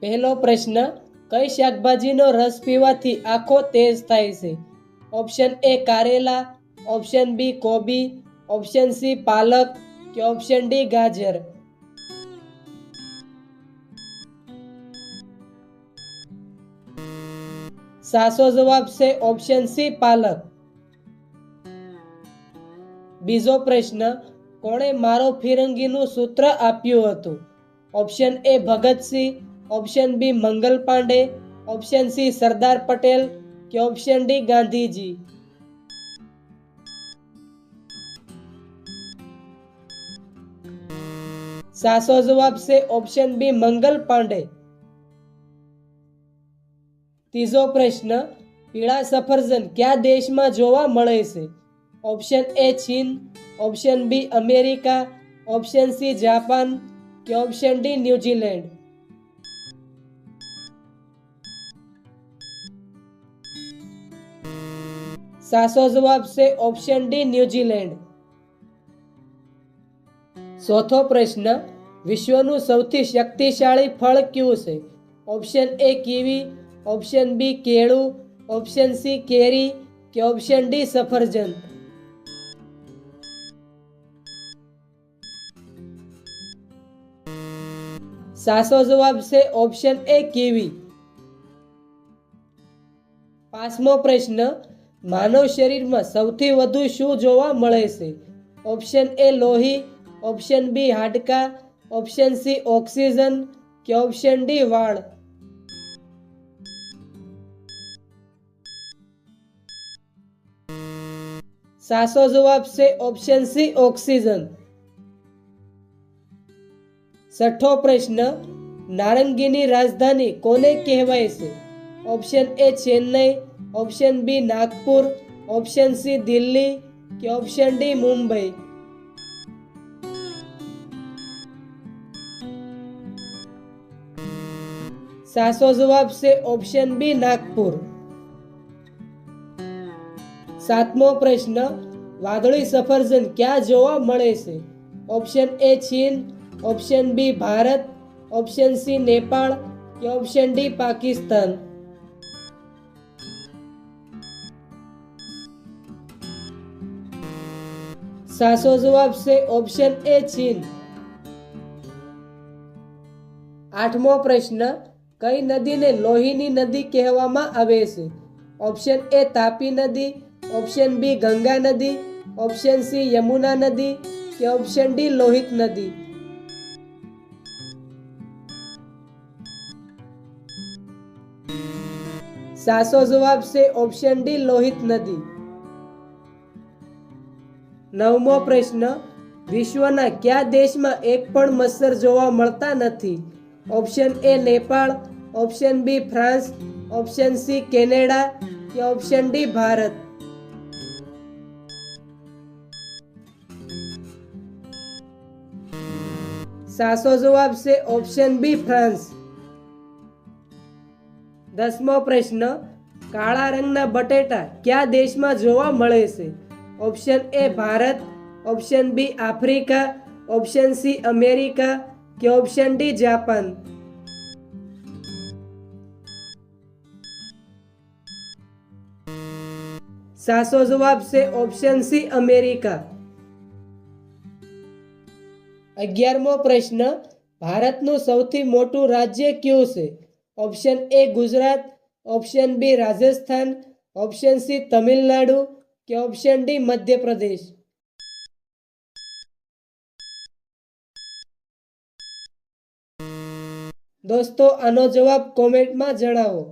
પહેલો પ્રશ્ન, કઈ શાકભાજીનો રસ પીવાથી આંખો તેજ થાય છે? ઓપ્શન એ કારેલા, ઓપ્શન બી કોબી, ઓપ્શન સી પાલક કે ઓપ્શન ડી ગાજર. સાચો જવાબ છે ઓપ્શન સી પાલક. બીજો પ્રશ્ન, કોણે મારો ફિરંગીનું સૂત્ર આપ્યું હતું? Option A Bhagat Singh, option B Mangal Pandey, option C Sardar Patel કે ઓપ્શન ડી ગાંધીજી. સાચો જવાબ છે ઓપ્શન બી મંગલ પાંડે. ત્રીજો પ્રશ્ન, પીળા સફરજન કયા દેશમાં જોવા મળે છે? ઓપ્શન એ ચીન, option B America, option C Japan કે ઓપ્શન ડી ન્યુઝીલેન્ડ. સાચો જવાબ છે ઓપ્શન ડી ન્યુઝીલેન્ડ. ચોથો પ્રશ્ન, વિશ્વનું સૌથી શક્તિશાળી ફળ કયું છે? Option A kiwi, option B કેળું, ઓપ્શન સી કેરી કે ઓપ્શન ડી સફરજન. સાચો જવાબ છે ઓપ્શન એ કીવી. પાંચમો પ્રશ્ન, માનવ શરીરમાં સૌથી વધુ શું જોવા મળે છે? ઓપ્શન એ લોહી, ઓપ્શન બી હાડકાં, ઓપ્શન સી ઓક્સિજન કે ઓપ્શન ડી વાળ. સાચો જવાબ છે ઓપ્શન સી ઓક્સિજન. છઠ્ઠો પ્રશ્ન, નારંગીની રાજધાની કોને કહેવાય છે? Option A Chennai, option B Nagpur, option C Delhi કે ઓપ્શન ડી મુંબઈ. સાચો જવાબ છે ઓપ્શન બી નાગપુર. સાતમો પ્રશ્ન, વાદળી સફરજન ક્યાં જોવા મળે છે? ઓપ્શન એ ચીન, option B Bharat, option C Nepal કે ઓપ્શન ડી પાકિસ્તાન. સાચો જવાબ છે ઓપ્શન એ ચીન. આઠમો પ્રશ્ન, કઈ નદીને લોહીની નદી કહેવામાં આવે છે? ઓપ્શન એ તાપી નદી, ઓપ્શન બી ગંગા નદી, ઓપ્શન સી યમુના નદી કે ઓપ્શન ડી લોહિત નદી. સાચો જવાબ છે ઓપ્શન ડી લોહિત નદી. નવમો પ્રશ્ન, વિશ્વના કયા દેશમાં એક પણ મચ્છર જોવા મળતા નથી? Option A Nepal, option B France, option C Canada કે ઓપ્શન ડી ભારત. સાચો જવાબ છે ઓપ્શન બી ફ્રાન્સ. દસમો પ્રશ્ન, કાળા રંગના બટેટા કયા દેશમાં જોવા મળે છે? Option A Bharat, option B Africa, option C America કે ઓપ્શન ડી જાપાન. સાચો જવાબ છે ઓપ્શન સી અમેરિકા. 11મો પ્રશ્ન, ભારતનું સૌથી મોટું રાજ્ય કયું છે? Option A Gujarat, option B Rajasthan, option C Tamil Nadu કે ઓપ્શન ડી મધ્યપ્રદેશ. દોસ્તો આનો જવાબ કોમેન્ટમાં જણાવો.